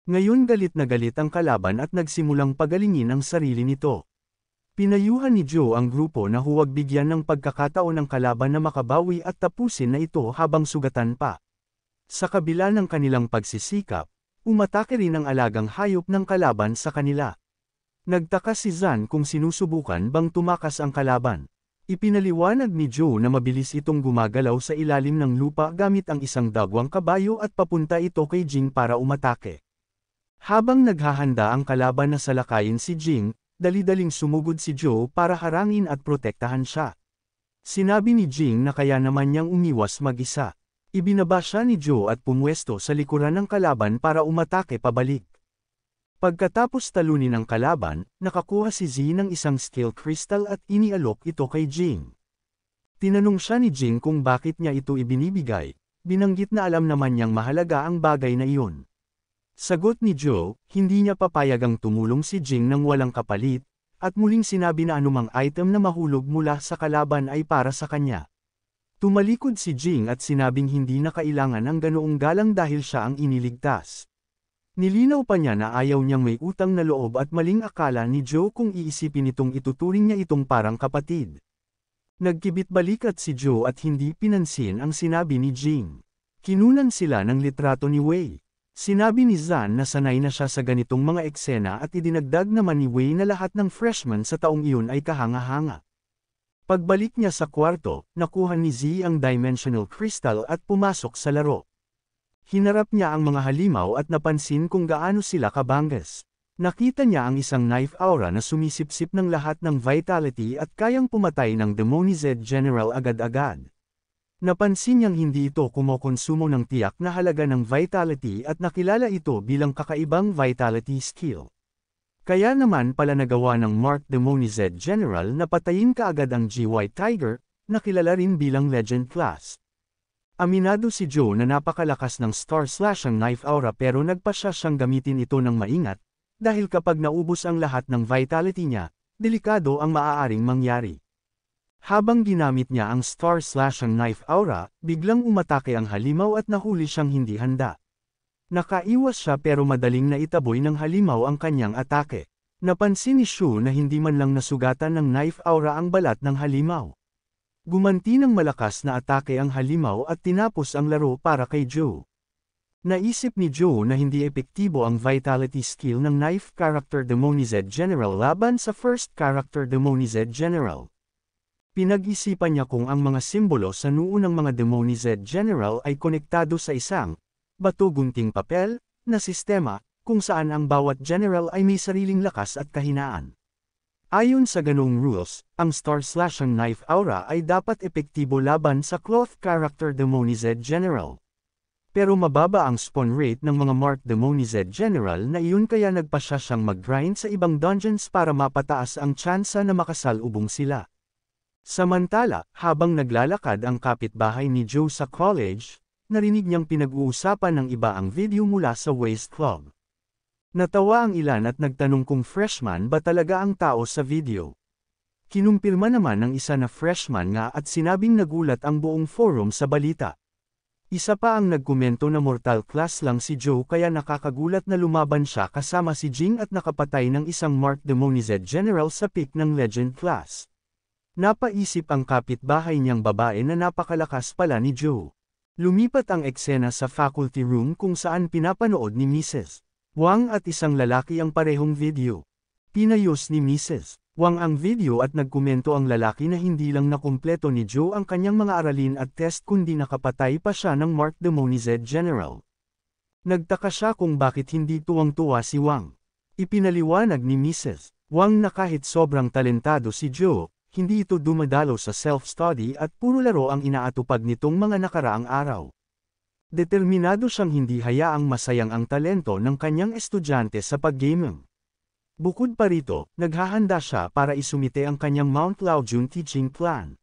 Ngayon galit na galit ang kalaban at nagsimulang pagalingin ang sarili nito. Pinayuhan ni Joe ang grupo na huwag bigyan ng pagkakataon ng kalaban na makabawi at tapusin na ito habang sugatan pa. Sa kabila ng kanilang pagsisikap, umatake rin ang alagang hayop ng kalaban sa kanila. Nagtaka si Zan kung sinusubukan bang tumakas ang kalaban. Ipinaliwanag ni Joe na mabilis itong gumagalaw sa ilalim ng lupa gamit ang isang dagwang kabayo at papunta ito kay Jing para umatake. Habang naghahanda ang kalaban na salakayin si Jing, dali-daling sumugod si Joe para harangin at protektahan siya. Sinabi ni Jing na kaya naman niyang umiwas mag-isa. Ibinaba siya ni Joe at pumwesto sa likuran ng kalaban para umatake pabalik. Pagkatapos talunin ng kalaban, nakakuha si Z ng isang skill crystal at inialok ito kay Jing. Tinanong siya ni Jing kung bakit niya ito ibinibigay, binanggit na alam naman niyang mahalaga ang bagay na iyon. Sagot ni Joe, hindi niya papayagang tumulong si Jing nang walang kapalit, at muling sinabi na anumang item na mahulog mula sa kalaban ay para sa kanya. Tumalikod si Jing at sinabing hindi na kailangan ang ganoong galang dahil siya ang iniligtas. Nilinaw pa niya na ayaw niyang may utang na loob at maling akala ni Joe kung iisipin itong ituturing niya itong parang kapatid. Nagkibit balikat si Joe at hindi pinansin ang sinabi ni Jing. Kinunan sila ng litrato ni Wei. Sinabi ni Zan na sanay na siya sa ganitong mga eksena at idinagdag naman ni Wei na lahat ng freshman sa taong iyon ay kahanga-hanga. Pagbalik niya sa kwarto, nakuha ni Z ang Dimensional Crystal at pumasok sa laro. Hinarap niya ang mga halimaw at napansin kung gaano sila kabangas. Nakita niya ang isang knife aura na sumisipsip ng lahat ng vitality at kayang pumatay ng Demonized General agad-agad. Napansin niyang hindi ito kumokonsumo ng tiyak na halaga ng vitality at nakilala ito bilang kakaibang vitality skill. Kaya naman pala nagawa ng Mark Demonized General na patayin kaagad ang GY Tiger, na kilala rin bilang Legend Class. Aminado si Joe na napakalakas ng Star Slash ang knife aura pero nagpasya siyang gamitin ito ng maingat, dahil kapag naubos ang lahat ng vitality niya, delikado ang maaaring mangyari. Habang ginamit niya ang Star Slash ang knife aura, biglang umatake ang halimaw at nahuli siyang hindi handa. Nakaiwas siya pero madaling naitaboy ng halimaw ang kanyang atake. Napansin ni Shu na hindi man lang nasugatan ng knife aura ang balat ng halimaw. Gumanti ng malakas na atake ang halimaw at tinapos ang laro para kay Joe. Naisip ni Joe na hindi epektibo ang vitality skill ng knife character Demonized General laban sa first character Demonized General. Pinag-isipan niya kung ang mga simbolo sa noo ng mga Demonized General ay konektado sa isang bato-gunting papel na sistema kung saan ang bawat general ay may sariling lakas at kahinaan. Ayon sa ganong rules, ang Star Slash ang knife aura ay dapat epektibo laban sa cloth character Demonized General. Pero mababa ang spawn rate ng mga Mark Demonized General na iyon kaya nagpasya siyang mag-grind sa ibang dungeons para mapataas ang tsansa na makasalubong sila. Samantala, habang naglalakad ang kapitbahay ni Joe sa college, narinig niyang pinag-uusapan ng iba ang video mula sa Waste Club. Natawa ang ilan at nagtanong kung freshman ba talaga ang tao sa video. Kinumpirma naman ng isa na freshman nga at sinabing nagulat ang buong forum sa balita. Isa pa ang nagkomento na mortal class lang si Joe kaya nakakagulat na lumaban siya kasama si Jing at nakapatay ng isang Mark Demonized General sa peak ng Legend class. Napaisip ang kapitbahay niyang babae na napakalakas pala ni Joe. Lumipat ang eksena sa faculty room kung saan pinapanood ni Mrs. Wang at isang lalaki ang parehong video. Pinayos ni Mrs. Wang ang video at nagkomento ang lalaki na hindi lang nakumpleto ni Joe ang kanyang mga aralin at test kundi nakapatay pa siya ng Mark Demonized General. Nagtaka siya kung bakit hindi tuwang-tuwa si Wang. Ipinaliwanag ni Mrs. Wang na kahit sobrang talentado si Joe, hindi ito dumadalo sa self-study at puro laro ang inaatupag nitong mga nakaraang araw. Determinado siyang hindi hayaang masayang ang talento ng kanyang estudyante sa pag-gaming. Bukod pa rito, naghahanda siya para isumite ang kanyang Mount Laojun teaching plan.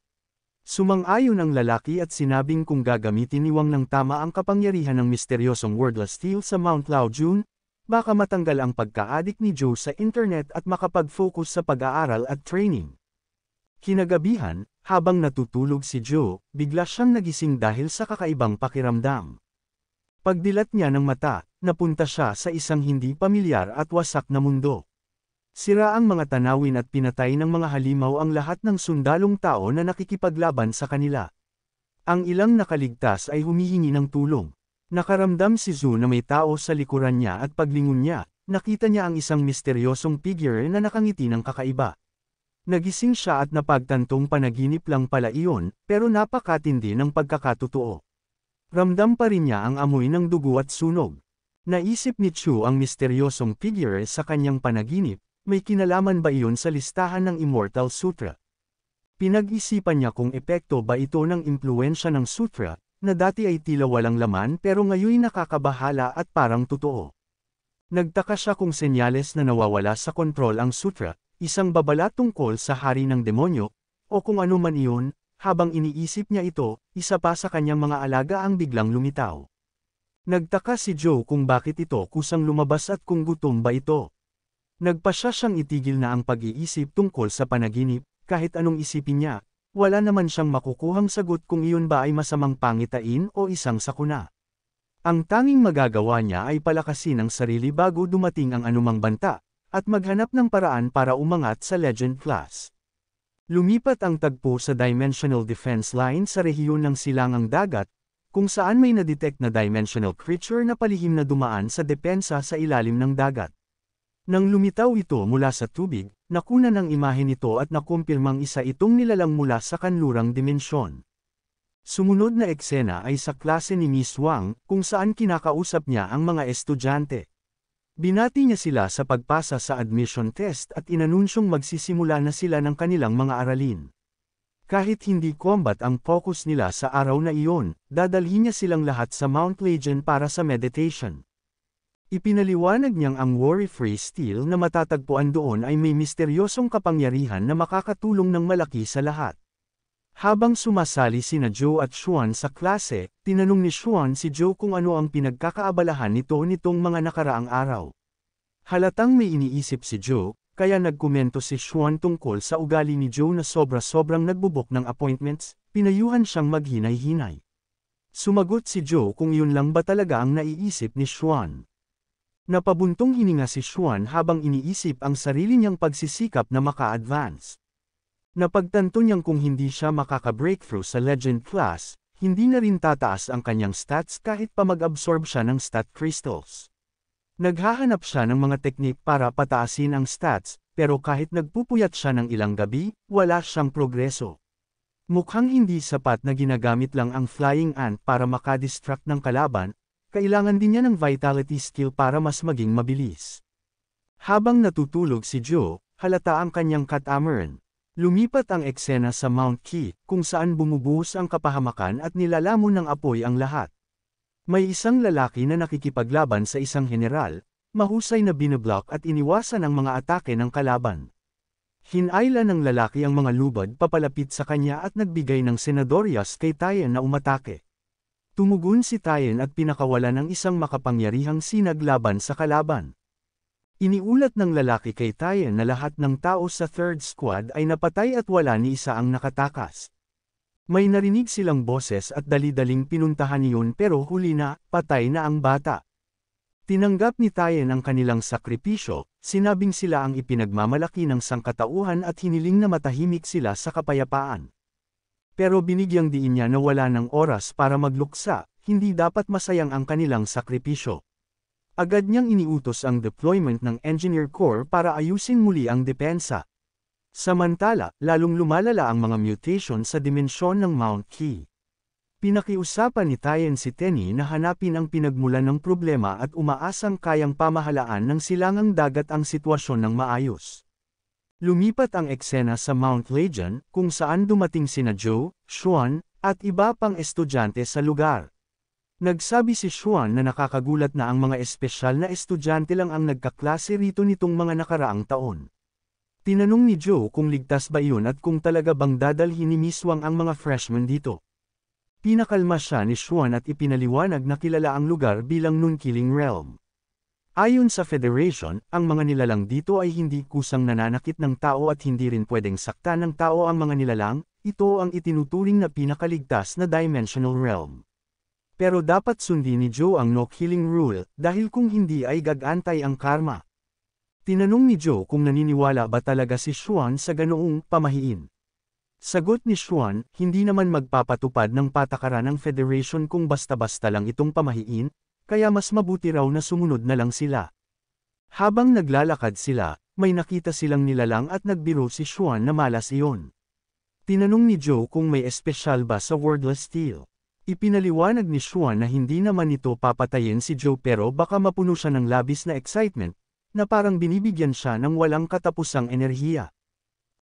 Sumang-ayon ang lalaki at sinabing kung gagamitin ni Wang ng tama ang kapangyarihan ng misteryosong wordless steel sa Mount Laojun, baka matanggal ang pagka-addict ni Joe sa internet at makapag-focus sa pag-aaral at training. Kinagabihan, habang natutulog si Joe, bigla siyang nagising dahil sa kakaibang pakiramdam. Pagdilat niya ng mata, napunta siya sa isang hindi pamilyar at wasak na mundo. Sira ang mga tanawin at pinatay ng mga halimaw ang lahat ng sundalong tao na nakikipaglaban sa kanila. Ang ilang nakaligtas ay humihingi ng tulong. Nakaramdam si Zhu na may tao sa likuran niya at paglingon niya, nakita niya ang isang misteryosong figure na nakangiti ng kakaiba. Nagising siya at napagtantong panaginip lang pala iyon, pero napakatindi ng pagkakatotoo. Ramdam pa rin niya ang amoy ng dugo at sunog. Naisip ni Chu ang misteryosong figure sa kanyang panaginip, may kinalaman ba iyon sa listahan ng Immortal Sutra? Pinag-isipan niya kung epekto ba ito ng impluensya ng sutra, na dati ay tila walang laman pero ngayon nakakabahala at parang totoo. Nagtaka siya kung senyales na nawawala sa kontrol ang sutra, isang babala tungkol sa hari ng demonyo, o kung ano man iyon, habang iniisip niya ito, isa pa sa kanyang mga alaga ang biglang lumitaw. Nagtaka si Joe kung bakit ito kusang lumabas at kung gutom ba ito. Nagpasya siyang itigil na ang pag-iisip tungkol sa panaginip, kahit anong isipin niya. Wala naman siyang makukuhang sagot kung iyon ba ay masamang pangitain o isang sakuna. Ang tanging magagawa niya ay palakasin ang sarili bago dumating ang anumang banta, at maghanap ng paraan para umangat sa Legend class. Lumipat ang tagpo sa Dimensional Defense Line sa rehiyon ng Silangang Dagat, kung saan may nadetect na dimensional creature na palihim na dumaan sa depensa sa ilalim ng dagat. Nang lumitaw ito mula sa tubig, nakunan ang imahe nito at nakumpirmang isa itong nilalang mula sa kanlurang dimensyon. Sumunod na eksena ay sa klase ni Miss Wang, kung saan kinakausap niya ang mga estudyante. Binati niya sila sa pagpasa sa admission test at inanunsyong magsisimula na sila ng kanilang mga aralin. Kahit hindi combat ang focus nila sa araw na iyon, dadalhin niya silang lahat sa Mount Legion para sa meditation. Ipinaliwanag niyang ang worry-free steel na matatagpuan doon ay may misteryosong kapangyarihan na makakatulong ng malaki sa lahat. Habang sumasali sina Joe at Xuan sa klase, tinanong ni Xuan si Joe kung ano ang pinagkakaabalahan nitong mga nakaraang araw. Halatang may iniisip si Joe, kaya nagkomento si Xuan tungkol sa ugali ni Joe na sobra-sobrang nagbubok ng appointments, pinayuhan siyang maghinay-hinay. Sumagot si Joe kung yun lang ba talaga ang naiisip ni Xuan. Napabuntong hininga si Xuan habang iniisip ang sarili niyang pagsisikap na maka-advance. Napagtanto niyang kung hindi siya makaka-breakthrough sa Legend class, hindi na rin tataas ang kanyang stats kahit pa mag-absorb siya ng stat crystals. Naghahanap siya ng mga teknik para pataasin ang stats, pero kahit nagpupuyat siya ng ilang gabi, wala siyang progreso. Mukhang hindi sapat na ginagamit lang ang Flying Ant para makadistract ng kalaban, kailangan din niya ng Vitality skill para mas maging mabilis. Habang natutulog si Joe, halata ang kanyang catamaran. Lumipat ang eksena sa Mount Ki, kung saan bumubuhos ang kapahamakan at nilalamon ng apoy ang lahat. May isang lalaki na nakikipaglaban sa isang general, mahusay na binablock at iniwasan ang mga atake ng kalaban. Hinayla ng lalaki ang mga lubad papalapit sa kanya at nagbigay ng senadorias kay Tien na umatake. Tumugon si Tien at pinakawalan ng isang makapangyarihang sinag laban sa kalaban. Iniulat ng lalaki kay Tien na lahat ng tao sa third squad ay napatay at wala ni isa ang nakatakas. May narinig silang boses at dali-daling pinuntahan iyon pero huli na, patay na ang bata. Tinanggap ni Tien ang kanilang sakripisyo, sinabing sila ang ipinagmamalaki ng sangkatauhan at hiniling na matahimik sila sa kapayapaan. Pero binigyang diin niya na wala ng oras para magluksa, hindi dapat masayang ang kanilang sakripisyo. Agad niyang iniutos ang deployment ng Engineer Corps para ayusin muli ang depensa. Samantala, lalong lumalala ang mga mutation sa dimensyon ng Mount Ki. Pinakiusapan ni Tien si Tenny na hanapin ang pinagmulan ng problema at umaasang kayang pamahalaan ng Silangang Dagat ang sitwasyon ng maayos. Lumipat ang eksena sa Mount Legion, kung saan dumating sina Joe, Xuan, at iba pang estudyante sa lugar. Nagsabi si Xuan na nakakagulat na ang mga espesyal na estudyante lang ang nagkaklase rito nitong mga nakaraang taon. Tinanong ni Joe kung ligtas ba iyon at kung talaga bang dadalhin ni Miss Wang ang mga freshmen dito. Pinakalma siya ni Xuan at ipinaliwanag na kilala ang lugar bilang Nun-Killing Realm. Ayon sa Federation, ang mga nilalang dito ay hindi kusang nananakit ng tao at hindi rin pwedeng saktan ng tao ang mga nilalang, ito ang itinuturing na pinakaligtas na dimensional realm. Pero dapat sundin ni Joe ang no killing rule, dahil kung hindi ay gagantay ang karma. Tinanong ni Joe kung naniniwala ba talaga si Xuan sa ganoong pamahiin. Sagot ni Xuan, hindi naman magpapatupad ng patakaran ng Federation kung basta-basta lang itong pamahiin, kaya mas mabuti raw na sumunod na lang sila. Habang naglalakad sila, may nakita silang nilalang at nagbiro si Xuan na malas iyon. Tinanong ni Joe kung may espesyal ba sa wordless steel. Ipinaliwanag ni Xuan na hindi naman ito papatayin si Joe pero baka mapuno siya ng labis na excitement, na parang binibigyan siya ng walang katapusang enerhiya.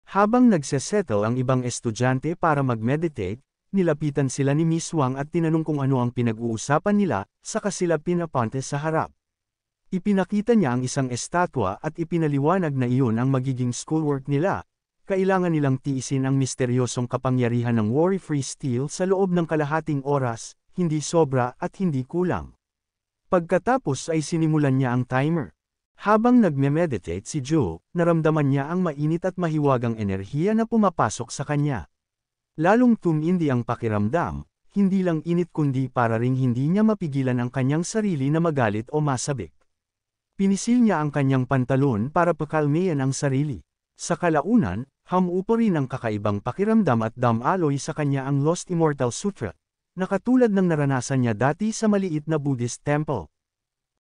Habang nagsesettle ang ibang estudyante para mag-meditate, nilapitan sila ni Miss Wang at tinanong kung ano ang pinag-uusapan nila, saka sila pinapunte sa harap. Ipinakita niya ang isang estatwa at ipinaliwanag na iyon ang magiging schoolwork nila. Kailangan nilang tiisin ang misteryosong kapangyarihan ng worry-free steel sa loob ng kalahating oras, hindi sobra at hindi kulang. Pagkatapos ay sinimulan niya ang timer. Habang nagme-meditate si Joe, naramdaman niya ang mainit at mahiwagang enerhiya na pumapasok sa kanya. Lalong tumindi ang pakiramdam, hindi lang init kundi para ring hindi niya mapigilan ang kanyang sarili na magalit o masabik. Pinisil niya ang kanyang pantalon para pakalmayan ang sarili. Sa kalaunan, hamupo rin ang kakaibang pakiramdam at damaloy sa kanya ang Lost Immortal Sutra, na katulad ng naranasan niya dati sa maliit na Buddhist temple.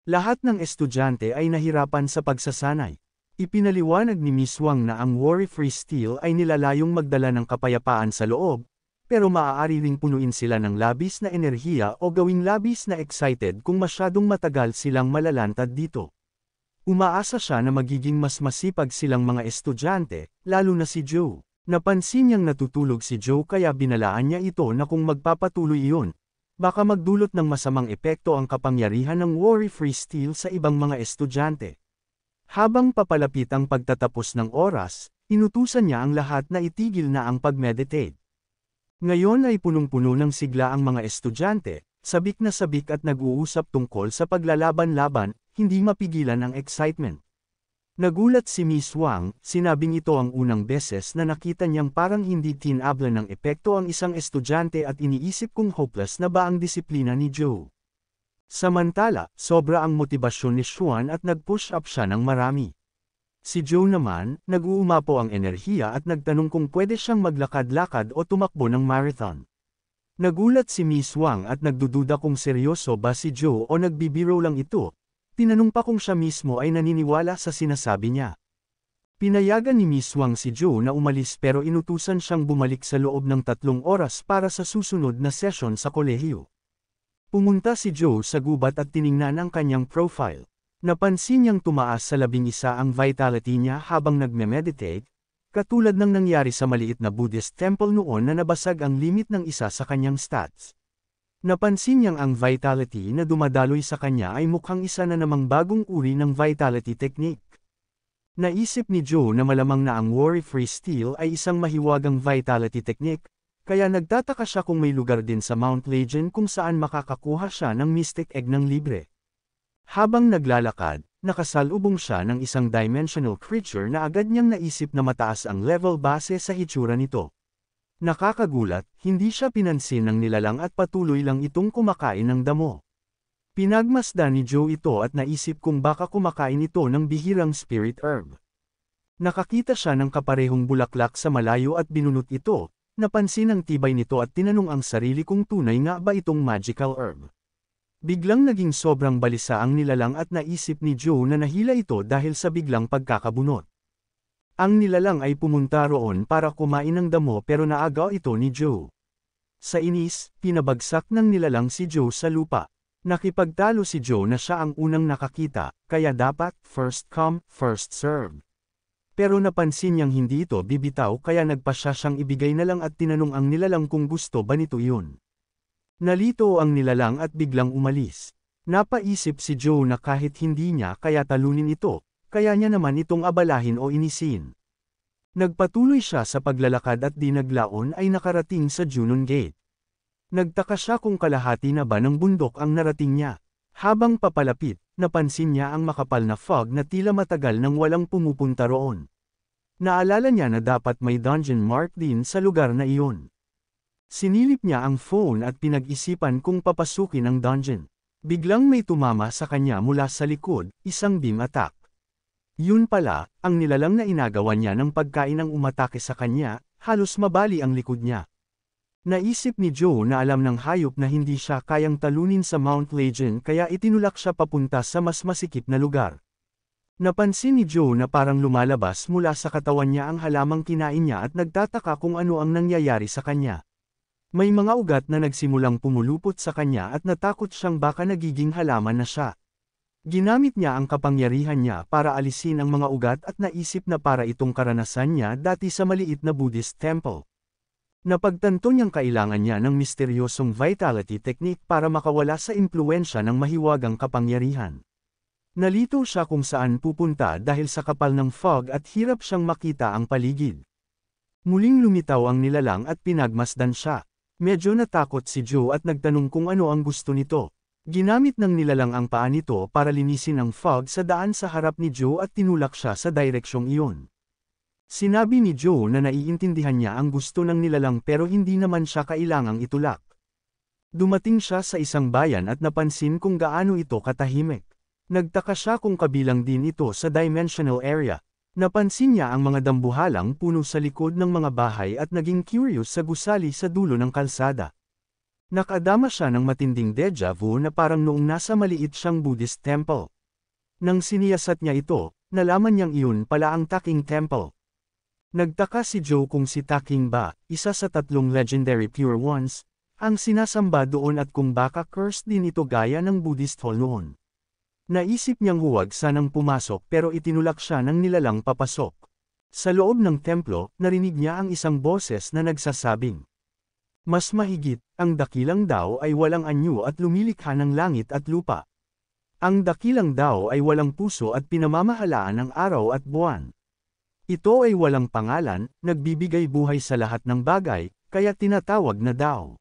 Lahat ng estudyante ay nahirapan sa pagsasanay. Ipinaliwanag ni Miss Wang na ang worry-free steel ay nilalayong magdala ng kapayapaan sa loob, pero maaari ring punuin sila ng labis na enerhiya o gawing labis na excited kung masyadong matagal silang malalantad dito. Umaasa siya na magiging mas masipag silang mga estudyante, lalo na si Joe. Napansin niyang natutulog si Joe kaya binalaan niya ito na kung magpapatuloy iyon, baka magdulot ng masamang epekto ang kapangyarihan ng worry-free steel sa ibang mga estudyante. Habang papalapit ang pagtatapos ng oras, inutusan niya ang lahat na itigil na ang pag-meditate. Ngayon ay punong-puno ng sigla ang mga estudyante, sabik na sabik at nag-uusap tungkol sa paglalaban-laban, hindi mapigilan ang excitement. Nagulat si Miss Wang, sinabing ito ang unang beses na nakita niyang parang hindi tinablan ng epekto ang isang estudyante at iniisip kung hopeless na ba ang disiplina ni Joe. Samantala, sobra ang motibasyon ni Xuan at nag-push up siya ng marami. Si Joe naman, nag-uumapo ang enerhiya at nagtanong kung pwede siyang maglakad-lakad o tumakbo ng marathon. Nagulat si Miss Wang at nagdududa kung seryoso ba si Joe o nagbibiro lang ito. Tinanong pa kung siya mismo ay naniniwala sa sinasabi niya. Pinayagan ni Miss Wang si Joe na umalis pero inutusan siyang bumalik sa loob ng 3 oras para sa susunod na session sa kolehiyo. Pumunta si Joe sa gubat at tiningnan ang kanyang profile. Napansin niyang tumaas sa 11 ang vitality niya habang nagme-meditate, katulad ng nangyari sa maliit na Buddhist temple noon na nabasag ang limit ng isa sa kanyang stats. Napansin niyang ang vitality na dumadaloy sa kanya ay mukhang isa na namang bagong uri ng vitality technique. Naisip ni Joe na malamang na ang worry-free steel ay isang mahiwagang vitality technique, kaya nagtataka siya kung may lugar din sa Mount Legend kung saan makakakuha siya ng mystic egg ng libre. Habang naglalakad, nakasalubong siya ng isang dimensional creature na agad niyang naisip na mataas ang level base sa hitsura nito. Nakakagulat, hindi siya pinansin ng nilalang at patuloy lang itong kumakain ng damo. Pinagmasdan ni Joe ito at naisip kung baka kumakain ito ng bihirang spirit herb. Nakakita siya ng kaparehong bulaklak sa malayo at binunot ito, napansin ang tibay nito at tinanong ang sarili kung tunay nga ba itong magical herb. Biglang naging sobrang balisa ang nilalang at naisip ni Joe na nahila ito dahil sa biglang pagkakabunot. Ang nilalang ay pumunta roon para kumain ng damo pero naagaw ito ni Joe. Sa inis, pinabagsak ng nilalang si Joe sa lupa. Nakipagtalo si Joe na siya ang unang nakakita, kaya dapat first come, first serve. Pero napansin niyang hindi ito bibitaw kaya nagpasya siyang ibigay na lang at tinanong ang nilalang kung gusto ba nito iyon. Nalito ang nilalang at biglang umalis. Napaisip si Joe na kahit hindi niya kaya talunin ito, kaya niya naman itong abalahin o inisin. Nagpatuloy siya sa paglalakad at di naglaon ay nakarating sa Junon Gate. Nagtaka siya kung kalahati na ba ng bundok ang narating niya. Habang papalapit, napansin niya ang makapal na fog na tila matagal nang walang pumupunta roon. Naalala niya na dapat may dungeon mark din sa lugar na iyon. Sinilip niya ang phone at pinag-isipan kung papasukin ang dungeon. Biglang may tumama sa kanya mula sa likod, isang beam attack. Yun pala, ang nilalang na inagawan niya ng pagkain ang umatake sa kanya, halos mabali ang likod niya. Naisip ni Joe na alam ng hayop na hindi siya kayang talunin sa Mount Legion kaya itinulak siya papunta sa mas masikip na lugar. Napansin ni Joe na parang lumalabas mula sa katawan niya ang halamang kinain niya at nagtataka kung ano ang nangyayari sa kanya. May mga ugat na nagsimulang pumulupot sa kanya at natakot siyang baka nagiging halaman na siya. Ginamit niya ang kapangyarihan niya para alisin ang mga ugat at naisip na para itong karanasan niya dati sa maliit na Buddhist temple. Napagtanto niyang kailangan niya ng misteryosong vitality technique para makawala sa impluwensya ng mahiwagang kapangyarihan. Nalito siya kung saan pupunta dahil sa kapal ng fog at hirap siyang makita ang paligid. Muling lumitaw ang nilalang at pinagmasdan siya. Medyo natakot si Joe at nagtanong kung ano ang gusto nito. Ginamit ng nilalang ang paa nito para linisin ang fog sa daan sa harap ni Joe at tinulak siya sa direksyong iyon. Sinabi ni Joe na naiintindihan niya ang gusto ng nilalang pero hindi naman siya kailangang itulak. Dumating siya sa isang bayan at napansin kung gaano ito katahimik. Nagtaka siya kung kabilang din ito sa dimensional area. Napansin niya ang mga dambuhalang puno sa likod ng mga bahay at naging curious sa gusali sa dulo ng kalsada. Nakadama siya ng matinding deja vu na parang noong nasa maliit siyang Buddhist temple. Nang siniyasat niya ito, nalaman niyang iyon pala ang Taking Temple. Nagtaka si Joe kung si Taking ba, isa sa 3 legendary Pure Ones, ang sinasamba doon at kung baka cursed din ito gaya ng Buddhist hall noon. Naisip niyang huwag sanang pumasok pero itinulak siya ng nilalang papasok. Sa loob ng templo, narinig niya ang isang boses na nagsasabing, "Mas mahigit, ang dakilang Dao ay walang anyo at lumilikha ng langit at lupa. Ang dakilang Dao ay walang puso at pinamamahalaan ng araw at buwan. Ito ay walang pangalan, nagbibigay buhay sa lahat ng bagay, kaya tinatawag na Dao."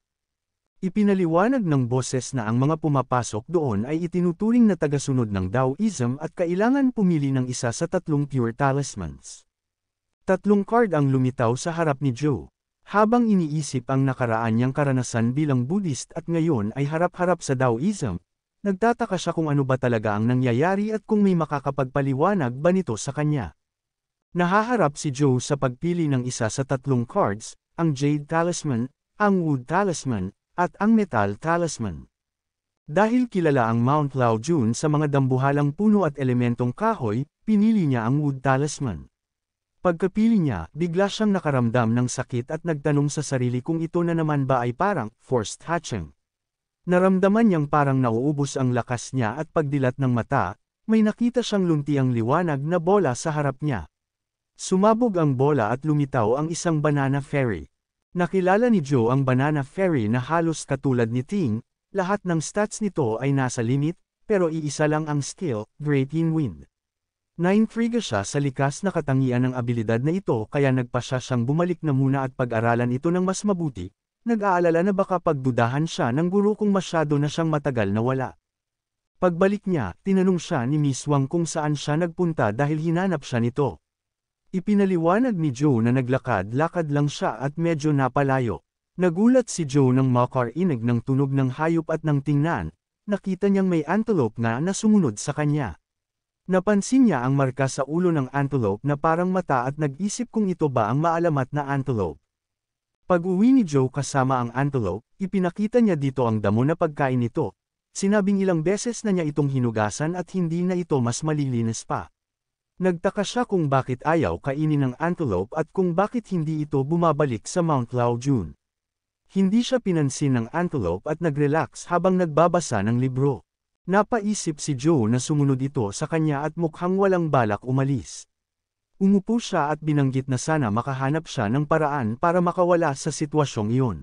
Ipinaliwanag ng boses na ang mga pumapasok doon ay itinuturing na tagasunod ng Taoism at kailangan pumili ng isa sa 3 pure talismans. 3 card ang lumitaw sa harap ni Joe. Habang iniisip ang nakaraan niyang karanasan bilang Buddhist at ngayon ay harap-harap sa Taoism, nagtataka siya kung ano ba talaga ang nangyayari at kung may makakapagpaliwanag ba nito sa kanya. Nahaharap si Joe sa pagpili ng isa sa 3 cards, ang Jade Talisman, ang Wood Talisman, at ang Metal Talisman. Dahil kilala ang Mount Laojun sa mga dambuhalang puno at elementong kahoy, pinili niya ang Wood Talisman. Pagkapili niya, bigla siyang nakaramdam ng sakit at nagtanong sa sarili kung ito na naman ba ay parang forced hatching. Naramdaman niyang parang nauubos ang lakas niya at pagdilat ng mata, may nakita siyang luntiang liwanag na bola sa harap niya. Sumabog ang bola at lumitaw ang isang banana fairy. Nakilala ni Joe ang banana fairy na halos katulad ni Ting, lahat ng stats nito ay nasa limit, pero iisa lang ang skill, Great in Wind. Naintriga siya sa likas na katangian ng abilidad na ito kaya nagpasya siyang bumalik na muna at pag-aralan ito ng mas mabuti, nag-aalala na baka pagdudahan siya ng guro kung masyado na siyang matagal na wala. Pagbalik niya, tinanong siya ni Miss Wang kung saan siya nagpunta dahil hinanap siya nito. Ipinaliwanag ni Joe na naglakad-lakad lang siya at medyo napalayo. Nagulat si Joe nang makarinig ng tunog ng hayop at nang tingnan, nakita niyang may antelope na sumunod sa kanya. Napansin niya ang marka sa ulo ng antelope na parang mata at nag-isip kung ito ba ang maalamat na antelope. Pag-uwi ni Joe kasama ang antelope, ipinakita niya dito ang damo na pagkain nito. Sinabing ilang beses na niya itong hinugasan at hindi na ito mas malilinis pa. Nagtaka siya kung bakit ayaw kainin ng antelope at kung bakit hindi ito bumabalik sa Mount Laojun. Hindi siya pinansin ng antelope at nag-relax habang nagbabasa ng libro. Napaisip si Joe na sumunod ito sa kanya at mukhang walang balak umalis. Umupo siya at binanggit na sana makahanap siya ng paraan para makawala sa sitwasyong iyon.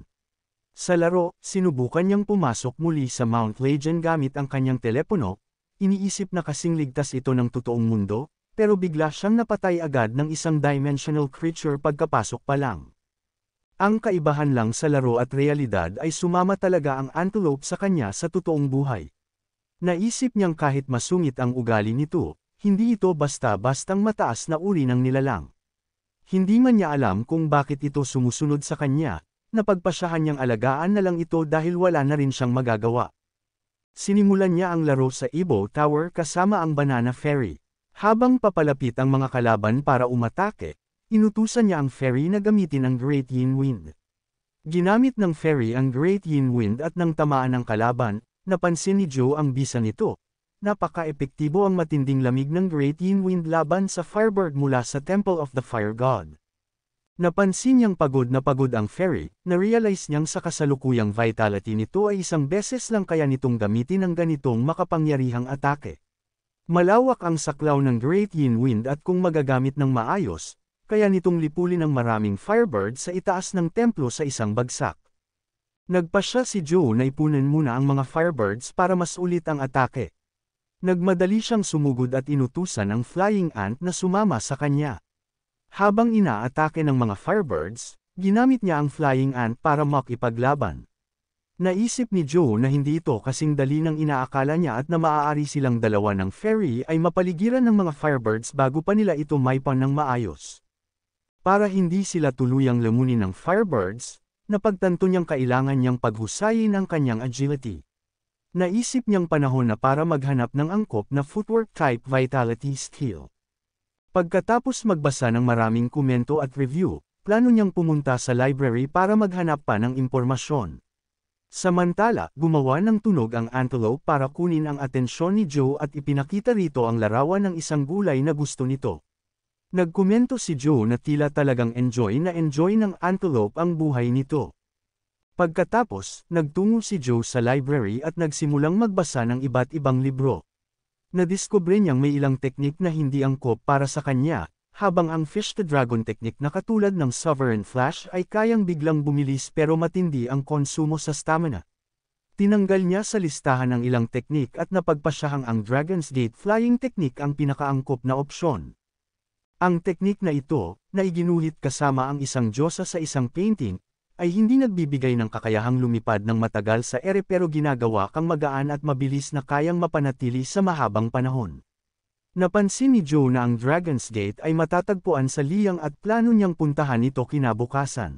Sa laro, sinubukan niyang pumasok muli sa Mount Legion gamit ang kanyang telepono, iniisip na kasing ligtas ito ng totoong mundo, pero bigla siyang napatay agad ng isang dimensional creature pagkapasok pa lang. Ang kaibahan lang sa laro at realidad ay sumama talaga ang antelope sa kanya sa totoong buhay. Naisip niyang kahit masungit ang ugali nito, hindi ito basta-bastang mataas na uri ng nilalang. Hindi man niya alam kung bakit ito sumusunod sa kanya, napagpasyahan niyang alagaan na lang ito dahil wala na rin siyang magagawa. Sinimulan niya ang laro sa Ibo Tower kasama ang Banana Fairy. Habang papalapit ang mga kalaban para umatake, inutusan niya ang fairy na gamitin ang Great Yin Wind. Ginamit ng fairy ang Great Yin Wind at nang tamaan ng kalaban, napansin ni Joe ang bisa nito. Napaka-epektibo ang matinding lamig ng Great Yin Wind laban sa Firebird mula sa Temple of the Fire God. Napansin niyang pagod na pagod ang fairy, na-realize niyang sa kasalukuyang vitality nito ay isang beses lang kaya nitong gamitin ang ganitong makapangyarihang atake. Malawak ang saklaw ng Great Yin Wind at kung magagamit ng maayos, kaya nitong lipulin ang maraming Firebird sa itaas ng templo sa isang bagsak. Nagpasya si Joe na ipunin muna ang mga Firebirds para mas ulit ang atake. Nagmadali siyang sumugod at inutusan ang Flying Ant na sumama sa kanya. Habang inaatake ng mga Firebirds, ginamit niya ang Flying Ant para makipaglaban. Naisip ni Joe na hindi ito kasing dali ng inaakala niya at na maaari silang dalawa ng fairy ay mapaligiran ng mga Firebirds bago pa nila ito maipan ng maayos. Para hindi sila tuluyang lamunin ng Firebirds, napagtanto niyang kailangan niyang paghusayin ang kanyang agility. Naisip niyang panahon na para maghanap ng angkop na footwork type vitality skill. Pagkatapos magbasa ng maraming komento at review, plano niyang pumunta sa library para maghanap pa ng impormasyon. Samantala, gumawa ng tunog ang antelope para kunin ang atensyon ni Joe at ipinakita rito ang larawan ng isang gulay na gusto nito. Nagkomento si Joe na tila talagang enjoy ng antelope ang buhay nito. Pagkatapos, nagtungo si Joe sa library at nagsimulang magbasa ng iba't ibang libro. Nadiskubre niyang may ilang teknik na hindi angkop para sa kanya, habang ang Fish to Dragon teknik na katulad ng Sovereign Flash ay kayang biglang bumilis pero matindi ang konsumo sa stamina. Tinanggal niya sa listahan ng ilang teknik at napagpasyahang ang Dragon's Gate Flying Technique ang pinakaangkop na opsyon. Ang teknik na ito, na iginuhit kasama ang isang diyosa sa isang painting, ay hindi nagbibigay ng kakayahang lumipad ng matagal sa ere pero ginagawa kang magaan at mabilis na kayang mapanatili sa mahabang panahon. Napansin ni Joe na ang Dragon's Gate ay matatagpuan sa liyang at plano niyang puntahan ito kinabukasan.